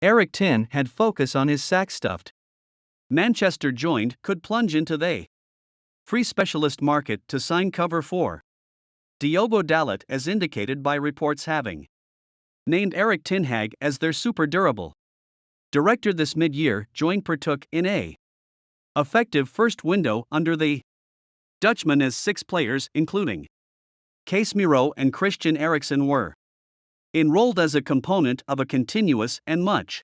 Eric Ten had focus on his sack stuffed. Manchester joined could plunge into the free specialist market to sign cover for Diogo Dalot, as indicated by reports having named Erik ten Hag as their super durable director this mid-year. Joint partook in a effective first window under the Dutchman as 6 players, including Casemiro and Christian Eriksen, were enrolled as a component of a continuous and much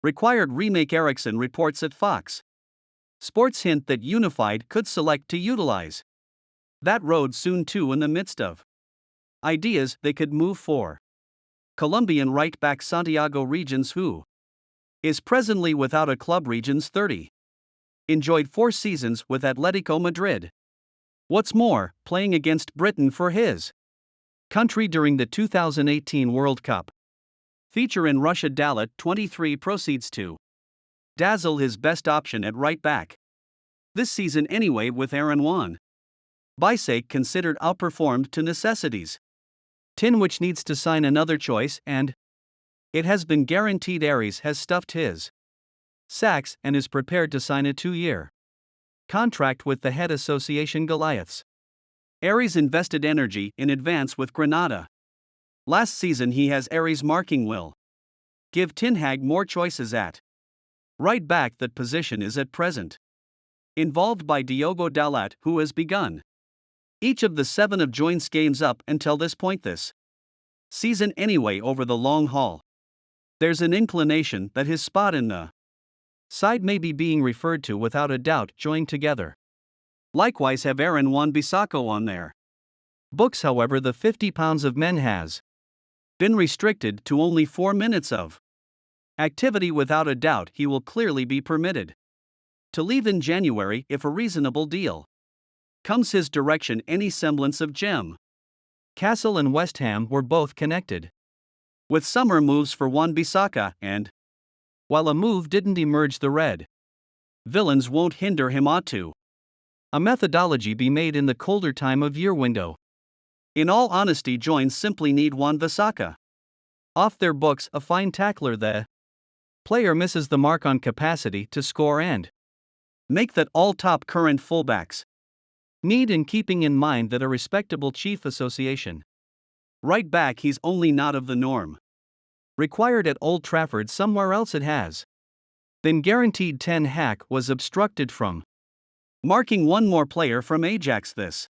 required remake. Eriksen reports at Fox Sports hint that Unified could select to utilize that road soon too, in the midst of ideas they could move for Colombian right back Santiago Regions, who is presently without a club. Regions 30 enjoyed 4 seasons with Atletico Madrid. What's more, playing against Britain for his country during the 2018 World Cup. Feature in Russia. Dalot, 23, proceeds to dazzle his best option at right back this season anyway, with Aaron Wan Bissek considered outperformed to necessities. Tin, which needs to sign another choice, and it has been guaranteed Aries has stuffed his sacks and is prepared to sign a 2-year contract with the head association Goliaths. Aries invested energy in advance with Granada last season. He has Aries marking will give Ten Hag more choices at right back. That position is at present involved by Diogo Dalot, who has begun each of the 7 of Join's games up until this point this season anyway. Over the long haul, there's an inclination that his spot in the side may be being referred to without a doubt. Joined together likewise have Aaron Wan-Bissaka on their books. However, the £50 of men has been restricted to only 4 minutes of activity. Without a doubt, he will clearly be permitted to leave in January if a reasonable deal comes his direction. Any semblance of gem Castle and West Ham were both connected with summer moves for Wan-Bissaka, and while a move didn't emerge, the Red Villains won't hinder him. Ought to a methodology be made in the colder time of year window. In all honesty, Joins simply need Wan-Bissaka off their books. A fine tackler, the player misses the mark on capacity to score and make that all top current fullbacks need, in keeping in mind that a respectable chief association right back, he's only not of the norm required at Old Trafford. Somewhere else it has been guaranteed. Ten Hag was obstructed from marking one more player from Ajax this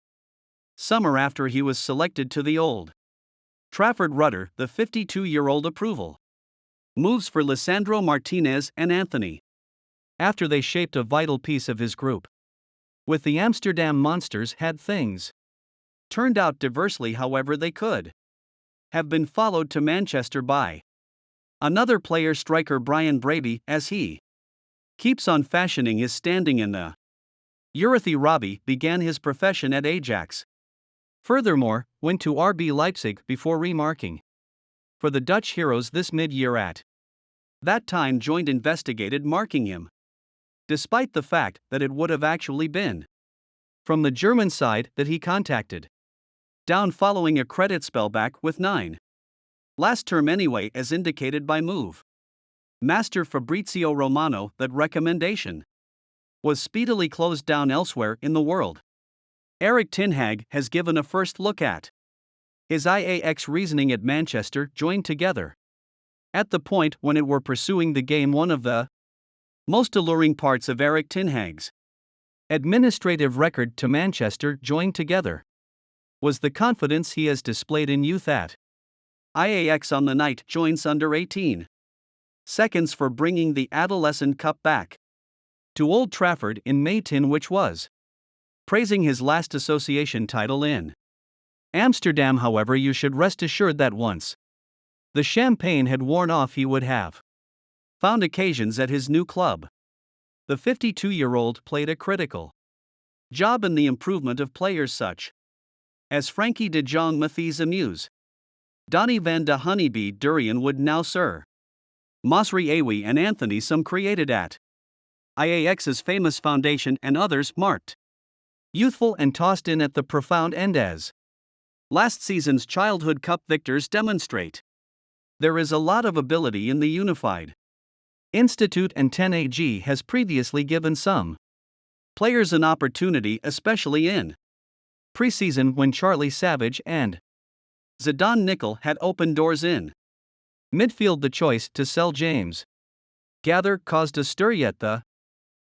summer after he was selected to the Old Trafford rudder. The 52-year-old approval moves for Lisandro Martinez and Anthony after they shaped a vital piece of his group with the Amsterdam Monsters. Had things turned out diversely, however, they could have been followed to Manchester by another player, striker Brian Brady, as he keeps on fashioning his standing in the Eurathi. Robbie began his profession at Ajax. Furthermore, went to RB Leipzig before remarking for the Dutch Heroes this mid-year. At that time, Joint investigated marking him, despite the fact that it would have actually been from the German side that he contacted down following a credit spellback with 9 last term anyway, as indicated by Move master Fabrizio Romano. That recommendation was speedily closed down elsewhere in the world. Erik ten Hag has given a first look at his IAX reasoning at Manchester. Joined together at the point when it were pursuing the game. One of the most alluring parts of Erik ten Hag's administrative record to Manchester. Joined together was the confidence he has displayed in youth at IAX on the night Joins under 18 seconds for bringing the Adolescent Cup back to Old Trafford in May. Tin, which was praising his last association title in Amsterdam. However, you should rest assured that once the champagne had worn off, he would have found occasions at his new club. The 52-year-old played a critical job in the improvement of players such as Frankie de Jong, Matthias Amuse, Donny van de Honeybee Durian Wood, now Sir Masri Awi, and Anthony Some, created at IAX's famous foundation, and others marked youthful and tossed in at the profound end as last season's childhood cup victors demonstrate. There is a lot of ability in the unified Institute and 10AG has previously given some players an opportunity, especially in preseason when Charlie Savage and Zidane Nickel had opened doors in midfield. The choice to sell James Gather caused a stir, yet the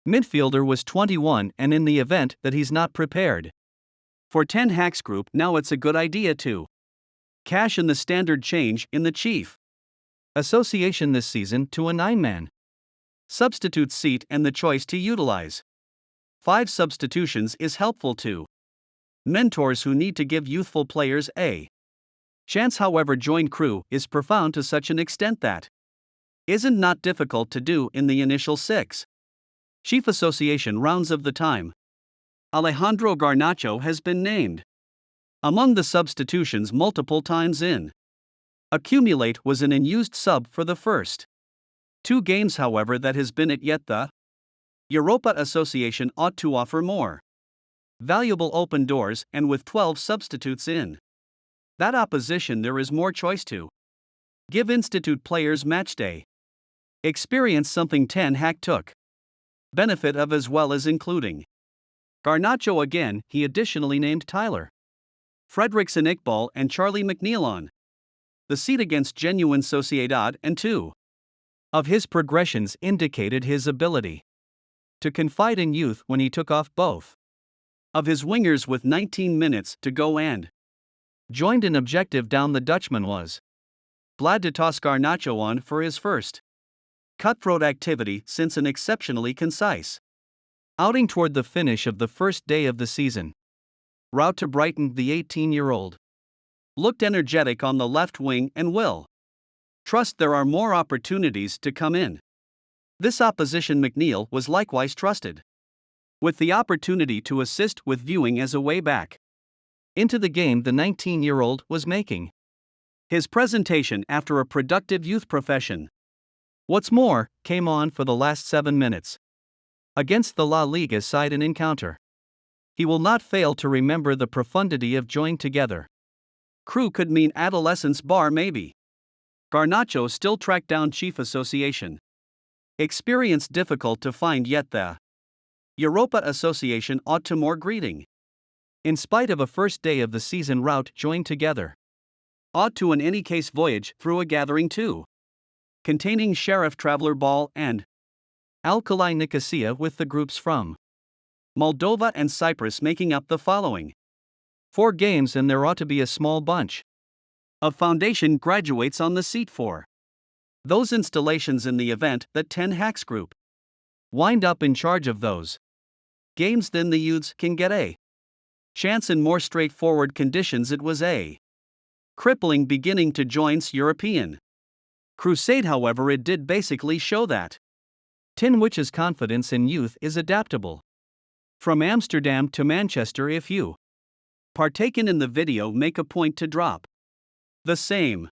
midfielder was 21 and in the event that he's not prepared for Ten Hag's group, now it's a good idea to cash in the standard change in the chief association this season to a 9-man substitute seat, and the choice to utilize 5 substitutions is helpful to mentors who need to give youthful players a chance. However, join crew is profound to such an extent that isn't not difficult to do in the initial 6 chief association rounds of the time. Alejandro Garnacho has been named among the substitutions multiple times in Accumulate was an unused sub for the first 2 games, however, that has been it, yet the Europa Association ought to offer more valuable open doors, and with 12 substitutes in that opposition there is more choice to give Institute players matchday experience, something Ten Hag took benefit of as well as including Garnacho again. He additionally named Tyler Frederickson, Iqbal and Charlie McNeil on the seat against genuine Sociedad, and 2 of his progressions indicated his ability to confide in youth when he took off both of his wingers with 19 minutes to go and joined an objective down. The Dutchman was glad to toss Garnacho on for his first cutthroat activity since an exceptionally concise outing toward the finish of the first day of the season. Route to Brighton, the 18-year-old looked energetic on the left wing and will trust there are more opportunities to come in this opposition. McNeil was likewise trusted with the opportunity to assist with viewing as a way back into the game. The 19-year-old was making his presentation after a productive youth profession. What's more, came on for the last 7 minutes against the La Liga side in encounter. He will not fail to remember the profundity of joined together. Crew could mean adolescence bar maybe. Garnacho still tracked down chief association experience difficult to find, yet the Europa Association ought to more greeting. In spite of a first day of the season route joined together, ought to in any case voyage through a gathering too, containing Sheriff Traveler Ball and Alkali Nicosia, with the groups from Moldova and Cyprus making up the following 4 games, and there ought to be a small bunch of foundation graduates on the seat for those installations in the event that Ten Hag's group wind up in charge of those games. Then the youths can get a chance in more straightforward conditions. It was a crippling beginning to join's European crusade, however it did basically show that Tinwich's confidence in youth is adaptable from Amsterdam to Manchester. If you partaken in the video, make a point to drop the same